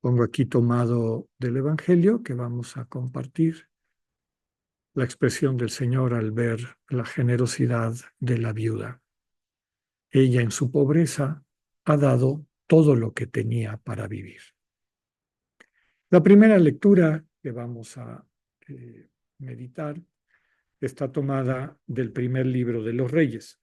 Pongo aquí tomado del Evangelio que vamos a compartir la expresión del Señor al ver la generosidad de la viuda. Ella en su pobreza ha dado todo lo que tenía para vivir. La primera lectura que vamos a meditar está tomada del primer libro de los Reyes.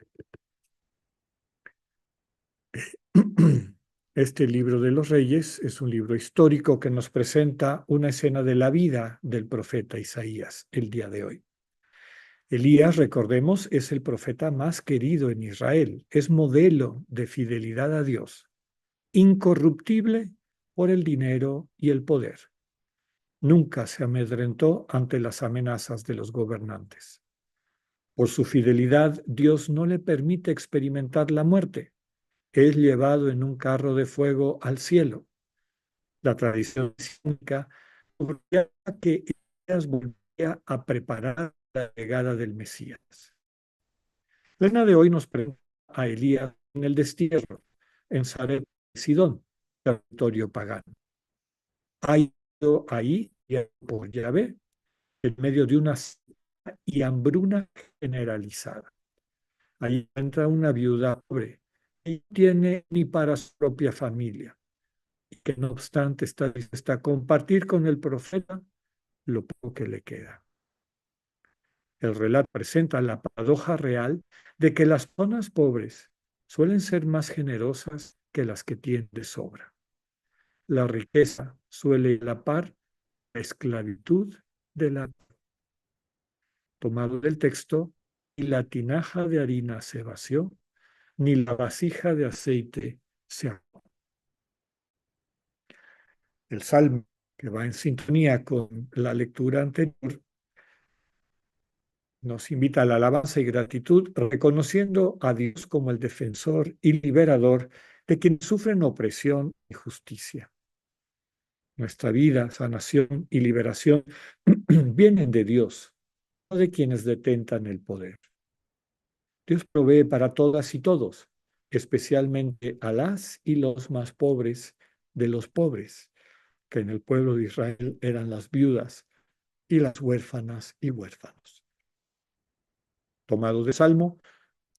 Este libro de los Reyes es un libro histórico que nos presenta una escena de la vida del profeta Isaías el día de hoy. Elías, recordemos, es el profeta más querido en Israel, es modelo de fidelidad a Dios, incorruptible por el dinero y el poder. Nunca se amedrentó ante las amenazas de los gobernantes. Por su fidelidad, Dios no le permite experimentar la muerte. Es llevado en un carro de fuego al cielo. La tradición islámica subraya que Elías volvía a preparar la llegada del Mesías. La escena de hoy nos presenta a Elías en el destierro, en Sarepta de Sidón, territorio pagano. Ha ido ahí por Yahvé, en medio de una y hambruna generalizada. Ahí entra una viuda pobre y no tiene ni para su propia familia, y que no obstante está dispuesta a compartir con el profeta lo poco que le queda. El relato presenta la paradoja real de que las zonas pobres suelen ser más generosas que las que tienen de sobra. La riqueza suele ir a la par la esclavitud de la tomado del texto, y la tinaja de harina se vació, ni la vasija de aceite se acabó. El salmo, que va en sintonía con la lectura anterior, nos invita a la alabanza y gratitud, reconociendo a Dios como el defensor y liberador de quienes sufren opresión y justicia. Nuestra vida, sanación y liberación vienen de Dios, no de quienes detentan el poder. Dios provee para todas y todos, especialmente a las y los más pobres de los pobres, que en el pueblo de Israel eran las viudas y las huérfanas y huérfanos. Tomado de Salmo,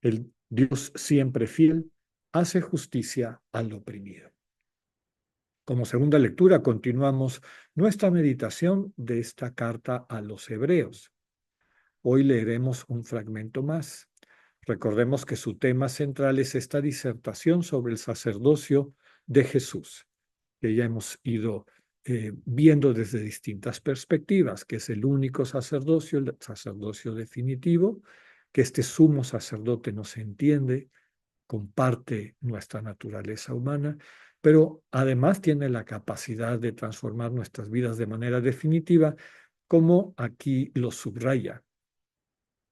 el Dios siempre fiel hace justicia al oprimido. Como segunda lectura, continuamos nuestra meditación de esta carta a los Hebreos. Hoy leeremos un fragmento más. Recordemos que su tema central es esta disertación sobre el sacerdocio de Jesús, que ya hemos ido viendo desde distintas perspectivas, que es el único sacerdocio, el sacerdocio definitivo, que este sumo sacerdote nos entiende, comparte nuestra naturaleza humana, pero además tiene la capacidad de transformar nuestras vidas de manera definitiva, como aquí lo subraya.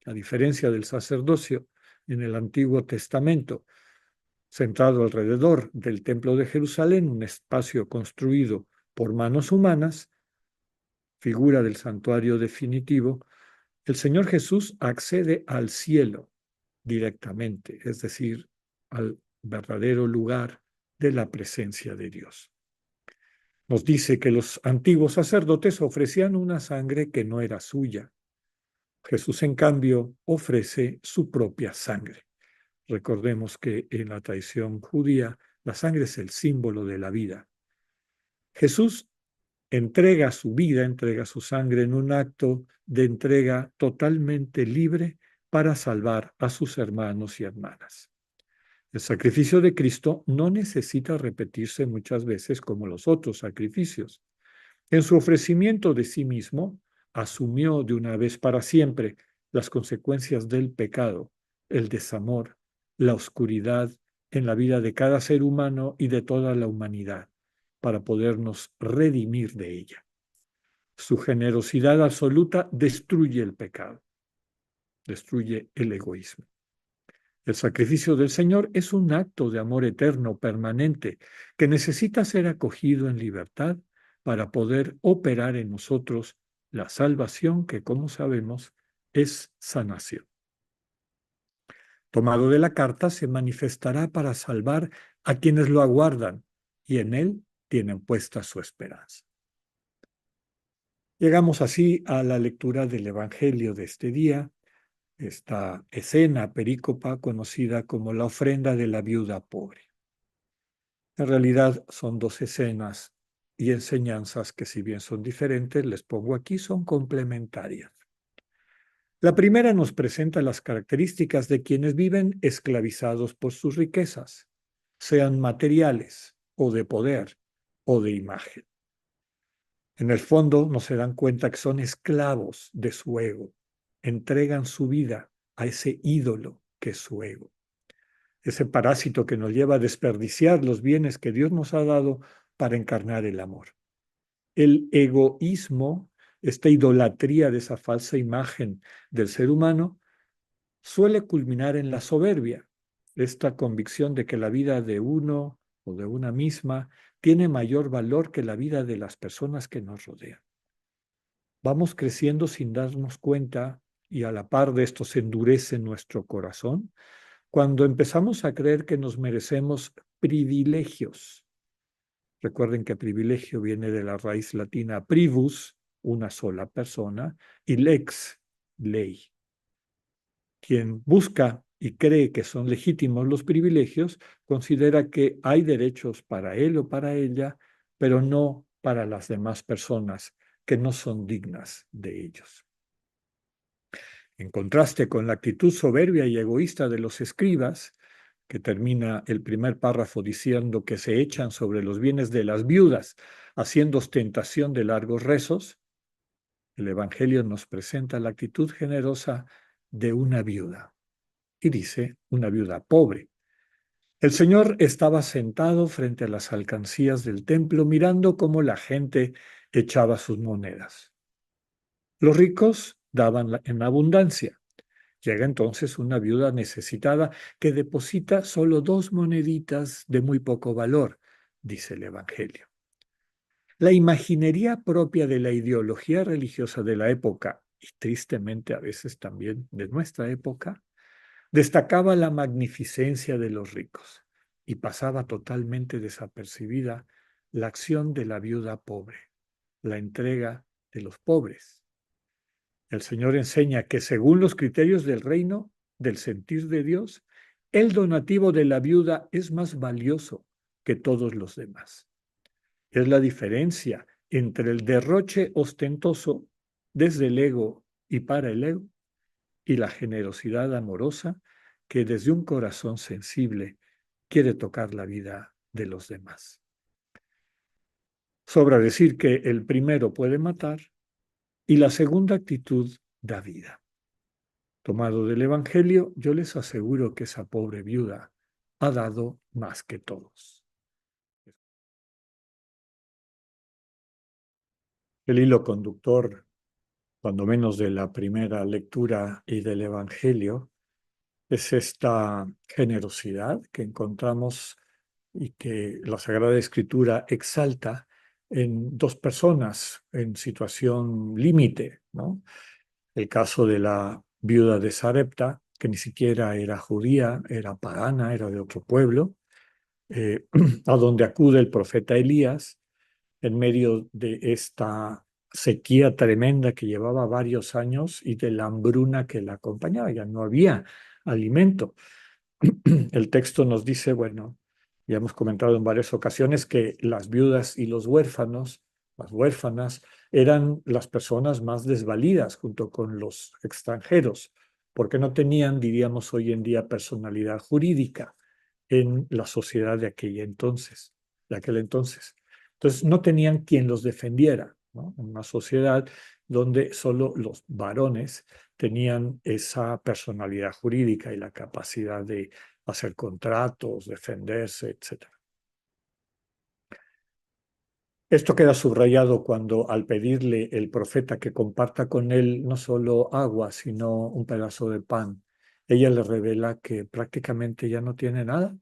A diferencia del sacerdocio en el Antiguo Testamento, centrado alrededor del Templo de Jerusalén, un espacio construido por manos humanas, figura del santuario definitivo, el Señor Jesús accede al cielo directamente, es decir, al verdadero lugar de la presencia de Dios. Nos dice que los antiguos sacerdotes ofrecían una sangre que no era suya. Jesús, en cambio, ofrece su propia sangre. Recordemos que en la tradición judía la sangre es el símbolo de la vida. Jesús entrega su vida, entrega su sangre en un acto de entrega totalmente libre para salvar a sus hermanos y hermanas. El sacrificio de Cristo no necesita repetirse muchas veces como los otros sacrificios. En su ofrecimiento de sí mismo, asumió de una vez para siempre las consecuencias del pecado, el desamor, la oscuridad en la vida de cada ser humano y de toda la humanidad, para podernos redimir de ella. Su generosidad absoluta destruye el pecado, destruye el egoísmo. El sacrificio del Señor es un acto de amor eterno, permanente, que necesita ser acogido en libertad para poder operar en nosotros la salvación que, como sabemos, es sanación. Tomado de la carta, se manifestará para salvar a quienes lo aguardan y en él tienen puesta su esperanza. Llegamos así a la lectura del Evangelio de este día, esta escena perícopa conocida como la ofrenda de la viuda pobre. En realidad son dos escenas y enseñanzas que, si bien son diferentes, les pongo aquí, son complementarias. La primera nos presenta las características de quienes viven esclavizados por sus riquezas, sean materiales o de poder o de imagen. En el fondo no se dan cuenta que son esclavos de su ego, entregan su vida a ese ídolo que es su ego, ese parásito que nos lleva a desperdiciar los bienes que Dios nos ha dado para encarnar el amor. El egoísmo, esta idolatría de esa falsa imagen del ser humano, suele culminar en la soberbia, esta convicción de que la vida de uno o de una misma tiene mayor valor que la vida de las personas que nos rodean. Vamos creciendo sin darnos cuenta y a la par de esto se endurece nuestro corazón cuando empezamos a creer que nos merecemos privilegios. Recuerden que privilegio viene de la raíz latina privus, una sola persona, y lex, ley. Quien busca y cree que son legítimos los privilegios, considera que hay derechos para él o para ella, pero no para las demás personas que no son dignas de ellos. En contraste con la actitud soberbia y egoísta de los escribas, que termina el primer párrafo diciendo que se echan sobre los bienes de las viudas, haciendo ostentación de largos rezos, el Evangelio nos presenta la actitud generosa de una viuda. Y dice, una viuda pobre. El Señor estaba sentado frente a las alcancías del templo mirando cómo la gente echaba sus monedas. Los ricos daban en abundancia. Llega entonces una viuda necesitada que deposita solo 2 moneditas de muy poco valor, dice el Evangelio. La imaginería propia de la ideología religiosa de la época, y tristemente a veces también de nuestra época, destacaba la magnificencia de los ricos y pasaba totalmente desapercibida la acción de la viuda pobre, la entrega de los pobres. El Señor enseña que según los criterios del reino, del sentir de Dios, el donativo de la viuda es más valioso que todos los demás. Es la diferencia entre el derroche ostentoso desde el ego y para el ego y la generosidad amorosa que desde un corazón sensible quiere tocar la vida de los demás. Sobra decir que el primero puede matar y la segunda actitud da vida. Tomado del Evangelio, yo les aseguro que esa pobre viuda ha dado más que todos. El hilo conductor, cuando menos de la primera lectura y del Evangelio, es esta generosidad que encontramos y que la Sagrada Escritura exalta en 2 personas en situación límite, ¿no? El caso de la viuda de Sarepta, que ni siquiera era judía, era pagana, era de otro pueblo, a donde acude el profeta Elías en medio de esta sequía tremenda que llevaba varios años y de la hambruna que la acompañaba. Ya no había alimento. El texto nos dice, bueno, ya hemos comentado en varias ocasiones que las viudas y los huérfanos, las huérfanas, eran las personas más desvalidas junto con los extranjeros, porque no tenían, diríamos hoy en día, personalidad jurídica en la sociedad de aquel entonces. Entonces no tenían quien los defendiera, ¿no? En una sociedad donde solo los varones tenían esa personalidad jurídica y la capacidad de hacer contratos, defenderse, etc. Esto queda subrayado cuando al pedirle el profeta que comparta con él no solo agua, sino un pedazo de pan, ella le revela que prácticamente ya no tiene nada,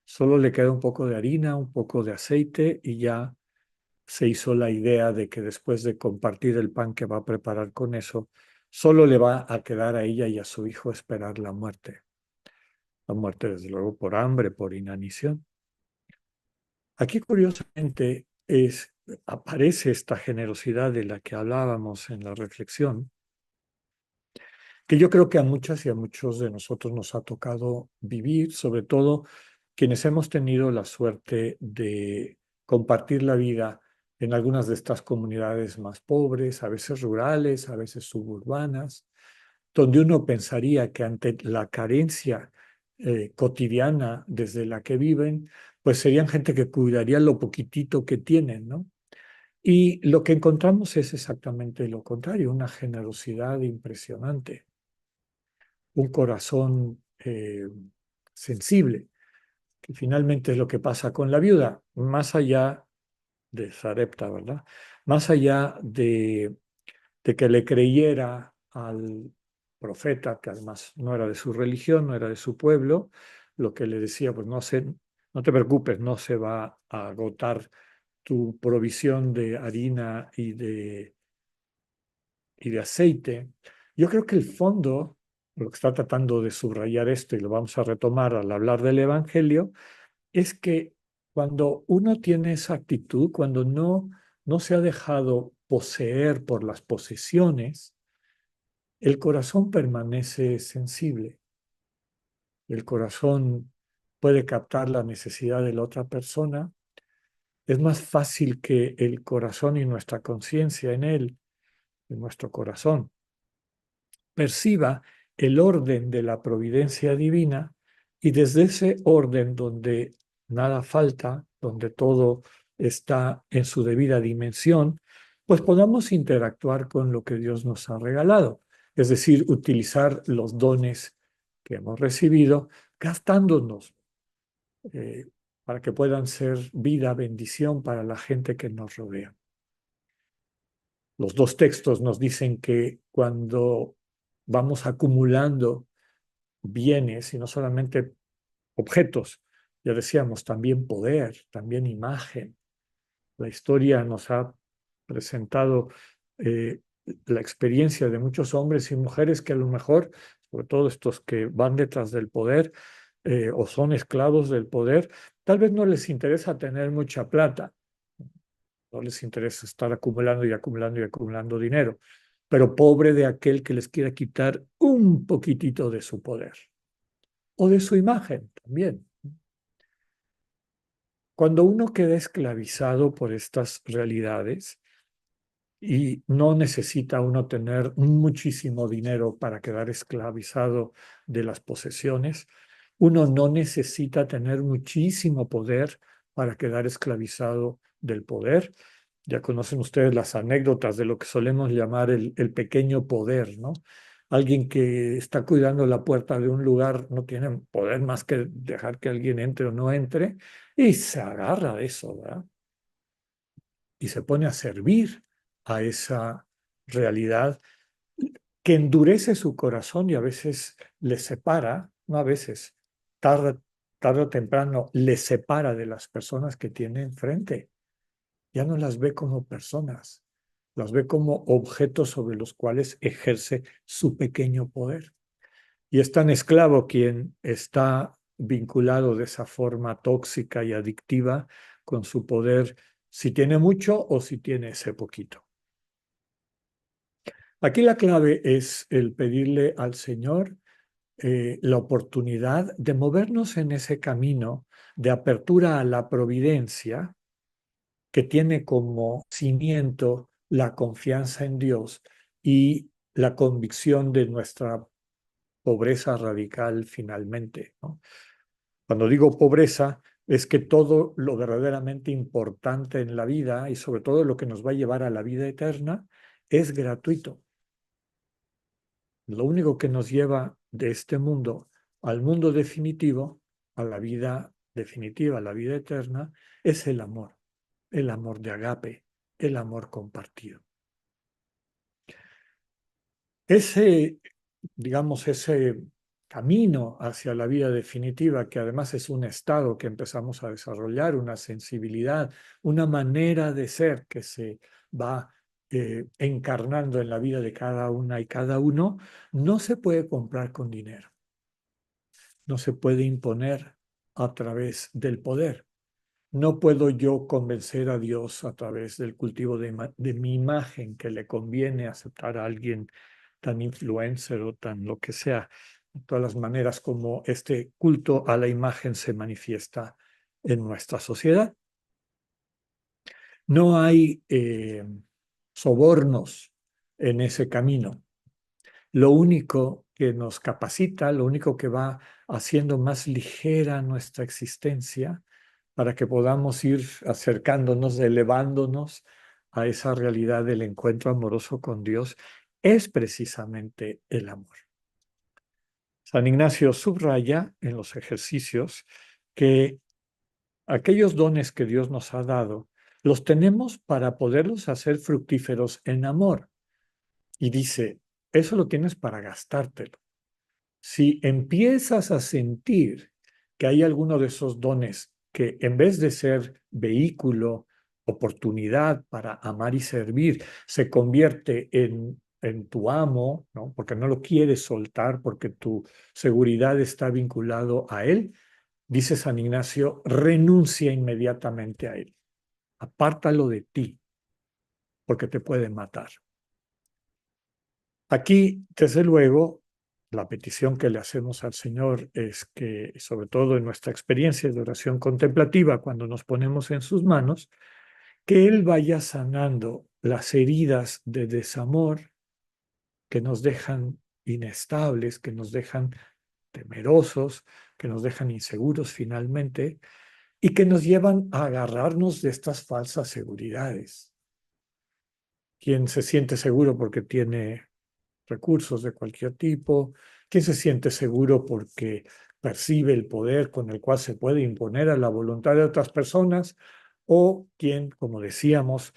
solo le queda un poco de harina, un poco de aceite y ya se hizo la idea de que después de compartir el pan que va a preparar con eso, solo le va a quedar a ella y a su hijo esperar la muerte. La muerte, desde luego, por hambre, por inanición. Aquí, curiosamente, aparece esta generosidad de la que hablábamos en la reflexión, que yo creo que a muchas y a muchos de nosotros nos ha tocado vivir, sobre todo quienes hemos tenido la suerte de compartir la vida en algunas de estas comunidades más pobres, a veces rurales, a veces suburbanas, donde uno pensaría que ante la carencia cotidiana desde la que viven, pues serían gente que cuidaría lo poquitito que tienen, ¿no? Y lo que encontramos es exactamente lo contrario, una generosidad impresionante, un corazón sensible, que finalmente es lo que pasa con la viuda, más allá de Sarepta, ¿verdad? Más allá de que le creyera al profeta, que además no era de su religión, no era de su pueblo, lo que le decía, pues no te preocupes, no se va a agotar tu provisión de harina y de aceite. Yo creo que el fondo, lo que está tratando de subrayar esto, y lo vamos a retomar al hablar del Evangelio, es que cuando uno tiene esa actitud, cuando no se ha dejado poseer por las posesiones, el corazón permanece sensible. El corazón puede captar la necesidad de la otra persona. Es más fácil que el corazón y nuestra conciencia en él, en nuestro corazón, perciba el orden de la providencia divina y desde ese orden donde nada falta, donde todo está en su debida dimensión, pues podamos interactuar con lo que Dios nos ha regalado, es decir, utilizar los dones que hemos recibido, gastándonos eh, para que puedan ser vida, bendición para la gente que nos rodea. Los dos textos nos dicen que cuando vamos acumulando bienes y no solamente objetos, ya decíamos, también poder, también imagen. La historia nos ha presentado eh, la experiencia de muchos hombres y mujeres que a lo mejor, sobre todo estos que van detrás del poder o son esclavos del poder, tal vez no les interesa tener mucha plata, no les interesa estar acumulando y acumulando y acumulando dinero, pero pobre de aquel que les quiera quitar un poquitito de su poder o de su imagen también. Cuando uno queda esclavizado por estas realidades y no necesita uno tener muchísimo dinero para quedar esclavizado de las posesiones, uno no necesita tener muchísimo poder para quedar esclavizado del poder. Ya conocen ustedes las anécdotas de lo que solemos llamar el pequeño poder, ¿no? Alguien que está cuidando la puerta de un lugar no tiene poder más que dejar que alguien entre o no entre y se agarra de eso, ¿verdad? Y se pone a servir a esa realidad que endurece su corazón y a veces le separa, no a veces, tarde, tarde o temprano, le separa de las personas que tiene enfrente. Ya no las ve como personas, las ve como objetos sobre los cuales ejerce su pequeño poder. Y es tan esclavo quien está vinculado de esa forma tóxica y adictiva con su poder, si tiene mucho o si tiene ese poquito. Aquí la clave es el pedirle al Señor la oportunidad de movernos en ese camino de apertura a la providencia que tiene como cimiento la confianza en Dios y la convicción de nuestra pobreza radical finalmente, ¿no? Cuando digo pobreza, es que todo lo verdaderamente importante en la vida y sobre todo lo que nos va a llevar a la vida eterna es gratuito. Lo único que nos lleva de este mundo al mundo definitivo, a la vida definitiva, a la vida eterna, es el amor de agape, el amor compartido. Ese, digamos, ese camino hacia la vida definitiva, que además es un estado que empezamos a desarrollar, una sensibilidad, una manera de ser que se va encarnando en la vida de cada una y cada uno, no se puede comprar con dinero, no se puede imponer a través del poder. no puedo yo convencer a Dios a través del cultivo de mi imagen que le conviene aceptar a alguien tan influencer o tan lo que sea. De todas las maneras como este culto a la imagen se manifiesta en nuestra sociedad. No hay sobornos en ese camino. Lo único que nos capacita, lo único que va haciendo más ligera nuestra existencia para que podamos ir acercándonos, elevándonos a esa realidad del encuentro amoroso con Dios, es precisamente el amor. San Ignacio subraya en los ejercicios que aquellos dones que Dios nos ha dado, los tenemos para poderlos hacer fructíferos en amor. Y dice, eso lo tienes para gastártelo. Si empiezas a sentir que hay alguno de esos dones que en vez de ser vehículo, oportunidad para amar y servir, se convierte en tu amo, ¿no? Porque no lo quieres soltar, porque tu seguridad está vinculado a él, dice San Ignacio, renuncia inmediatamente a él. Apártalo de ti, porque te puede matar. Aquí, desde luego, la petición que le hacemos al Señor es que, sobre todo en nuestra experiencia de oración contemplativa, cuando nos ponemos en sus manos, que Él vaya sanando las heridas de desamor que nos dejan inestables, que nos dejan temerosos, que nos dejan inseguros finalmente, y que nos llevan a agarrarnos de estas falsas seguridades. Quien se siente seguro porque tiene recursos de cualquier tipo, quien se siente seguro porque percibe el poder con el cual se puede imponer a la voluntad de otras personas, o quien, como decíamos,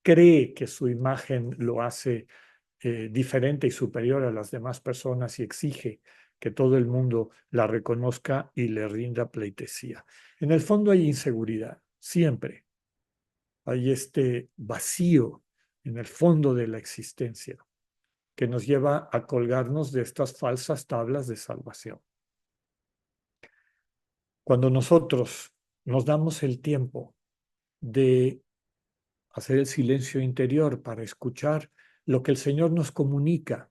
cree que su imagen lo hace diferente y superior a las demás personas y exige que todo el mundo la reconozca y le rinda pleitesía. En el fondo hay inseguridad, siempre. Hay este vacío en el fondo de la existencia que nos lleva a colgarnos de estas falsas tablas de salvación. Cuando nosotros nos damos el tiempo de hacer el silencio interior para escuchar lo que el Señor nos comunica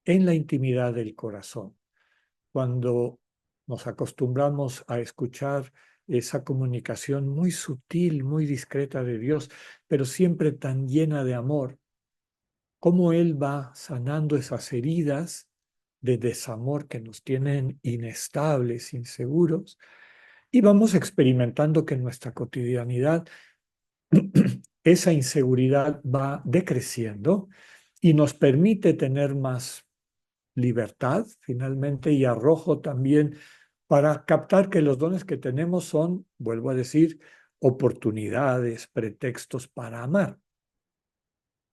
en la intimidad del corazón, cuando nos acostumbramos a escuchar esa comunicación muy sutil, muy discreta de Dios, pero siempre tan llena de amor, cómo Él va sanando esas heridas de desamor que nos tienen inestables, inseguros, y vamos experimentando que en nuestra cotidianidad esa inseguridad va decreciendo y nos permite tener más libertad finalmente y arrojo también para captar que los dones que tenemos son, vuelvo a decir, oportunidades, pretextos para amar.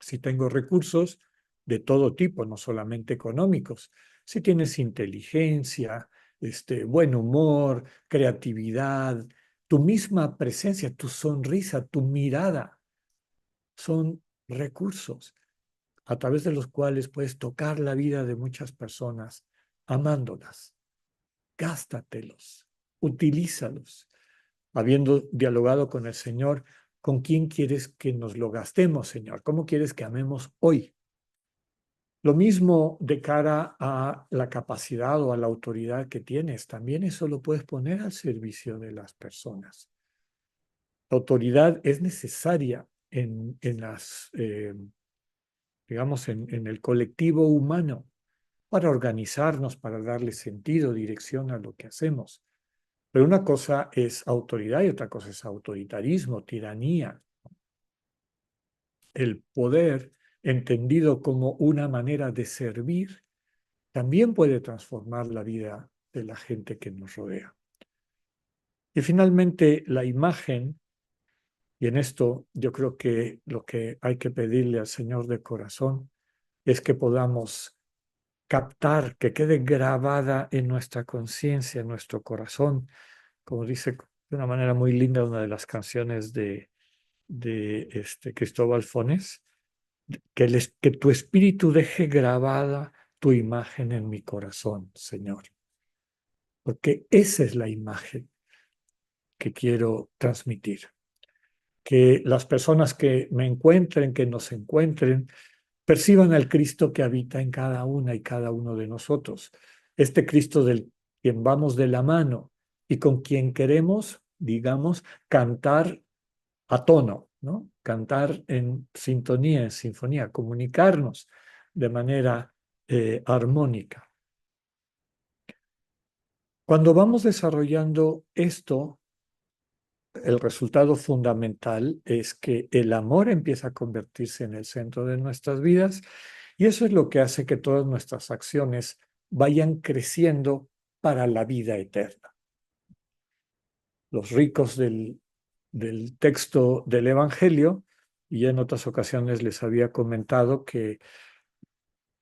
Si tengo recursos de todo tipo, no solamente económicos, si tienes inteligencia, buen humor, creatividad, tu misma presencia, tu sonrisa, tu mirada, son recursos a través de los cuales puedes tocar la vida de muchas personas amándolas. Gástatelos, utilízalos. Habiendo dialogado con el Señor, ¿con quién quieres que nos lo gastemos, Señor? ¿Cómo quieres que amemos hoy? Lo mismo de cara a la capacidad o a la autoridad que tienes. También eso lo puedes poner al servicio de las personas. La autoridad es necesaria en las, digamos, en el colectivo humano para organizarnos, para darle sentido, dirección a lo que hacemos. Pero una cosa es autoridad y otra cosa es autoritarismo, tiranía. El poder, entendido como una manera de servir, también puede transformar la vida de la gente que nos rodea. Y finalmente, la imagen, y en esto yo creo que lo que hay que pedirle al Señor de corazón es que podamos captar, que quede grabada en nuestra conciencia, en nuestro corazón, como dice de una manera muy linda una de las canciones de Cristóbal Fones, que tu espíritu deje grabada tu imagen en mi corazón, Señor. Porque esa es la imagen. que quiero transmitir. Que las personas que me encuentren, que nos encuentren, perciban al Cristo que habita en cada una y cada uno de nosotros. Este Cristo del quien vamos de la mano y con quien queremos, digamos, cantar a tono, ¿no? Cantar en sintonía, en sinfonía, comunicarnos de manera armónica. Cuando vamos desarrollando esto, el resultado fundamental es que el amor empieza a convertirse en el centro de nuestras vidas y eso es lo que hace que todas nuestras acciones vayan creciendo para la vida eterna. Los ricos del texto del Evangelio, y en otras ocasiones les había comentado que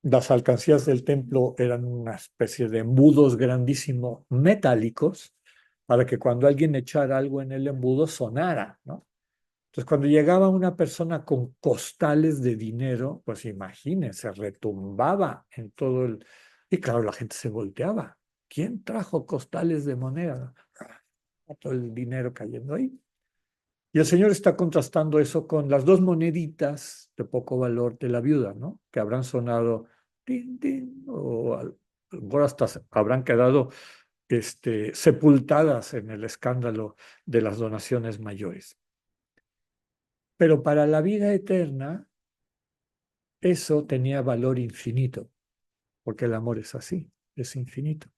las alcancías del templo eran una especie de embudos grandísimos metálicos para que cuando alguien echara algo en el embudo sonara, ¿no? Entonces, cuando llegaba una persona con costales de dinero, pues imagínense, retumbaba en todo el... Y claro, la gente se volteaba. ¿Quién trajo costales de moneda? Todo el dinero cayendo ahí. Y el Señor está contrastando eso con las dos moneditas de poco valor de la viuda, ¿no? Que habrán sonado, tin, tin, o ahora hasta habrán quedado sepultadas en el escándalo de las donaciones mayores. Pero para la vida eterna, eso tenía valor infinito, porque el amor es así, es infinito.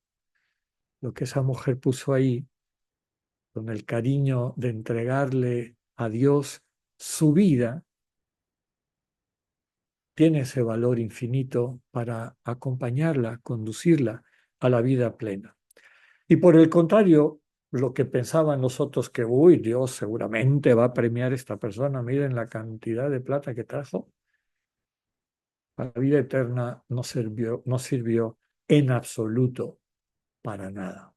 Lo que esa mujer puso ahí, con el cariño de entregarle a Dios su vida, tiene ese valor infinito para acompañarla, conducirla a la vida plena. Y por el contrario, lo que pensaban los otros que, uy, Dios seguramente va a premiar a esta persona, miren la cantidad de plata que trajo, la vida eterna no sirvió en absoluto para nada.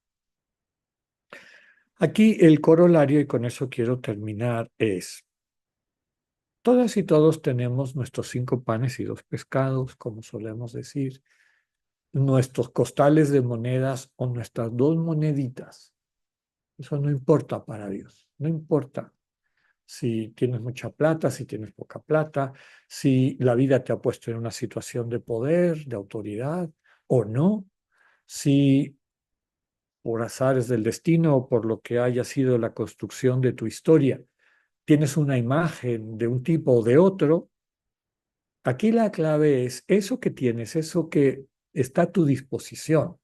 Aquí el corolario, y con eso quiero terminar, es, todas y todos tenemos nuestros 5 panes y 2 pescados, como solemos decir, nuestros costales de monedas o nuestras 2 moneditas. Eso no importa para Dios, no importa si tienes mucha plata, si tienes poca plata, si la vida te ha puesto en una situación de poder, de autoridad o no, si por azares del destino o por lo que haya sido la construcción de tu historia, tienes una imagen de un tipo o de otro. Aquí la clave es eso que tienes, eso que está a tu disposición.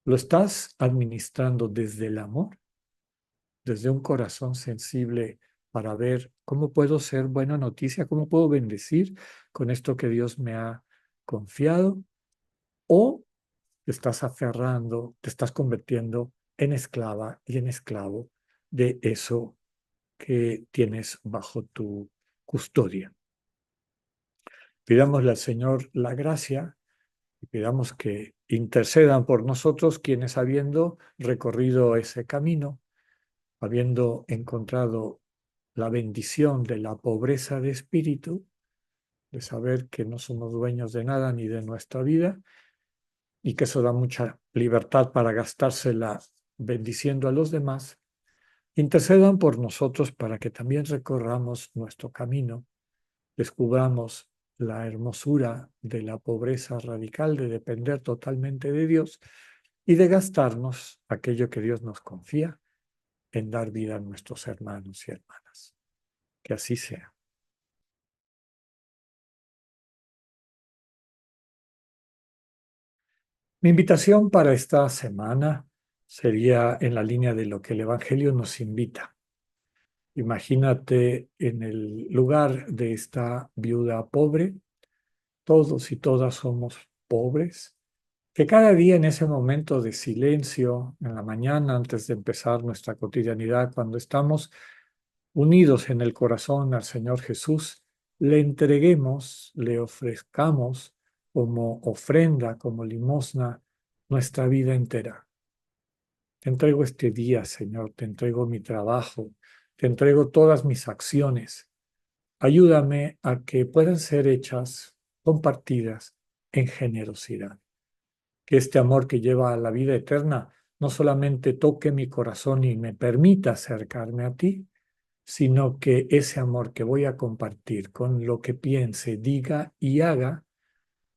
¿Lo estás administrando desde el amor, desde un corazón sensible para ver cómo puedo ser buena noticia, cómo puedo bendecir con esto que Dios me ha confiado? ¿O te estás aferrando, te estás convirtiendo en esclava y en esclavo de eso que tienes bajo tu custodia? Pidámosle al Señor la gracia y pidamos que intercedan por nosotros quienes habiendo recorrido ese camino, habiendo encontrado la bendición de la pobreza de espíritu, de saber que no somos dueños de nada ni de nuestra vida, y que eso da mucha libertad para gastársela bendiciendo a los demás, intercedan por nosotros para que también recorramos nuestro camino, descubramos la hermosura de la pobreza radical, de depender totalmente de Dios y de gastarnos aquello que Dios nos confía en dar vida a nuestros hermanos y hermanas. Que así sea. Mi invitación para esta semana sería en la línea de lo que el Evangelio nos invita. Imagínate en el lugar de esta viuda pobre, todos y todas somos pobres, que cada día en ese momento de silencio, en la mañana, antes de empezar nuestra cotidianidad, cuando estamos unidos en el corazón al Señor Jesús, le entreguemos, le ofrezcamos como ofrenda, como limosna, nuestra vida entera. Te entrego este día, Señor, te entrego mi trabajo, te entrego todas mis acciones. Ayúdame a que puedan ser hechas, compartidas en generosidad. Que este amor que lleva a la vida eterna no solamente toque mi corazón y me permita acercarme a ti, sino que ese amor que voy a compartir con lo que piense, diga y haga,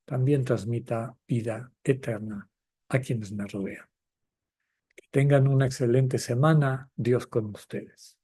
también transmita vida eterna a quienes me rodean. Que tengan una excelente semana. Dios con ustedes.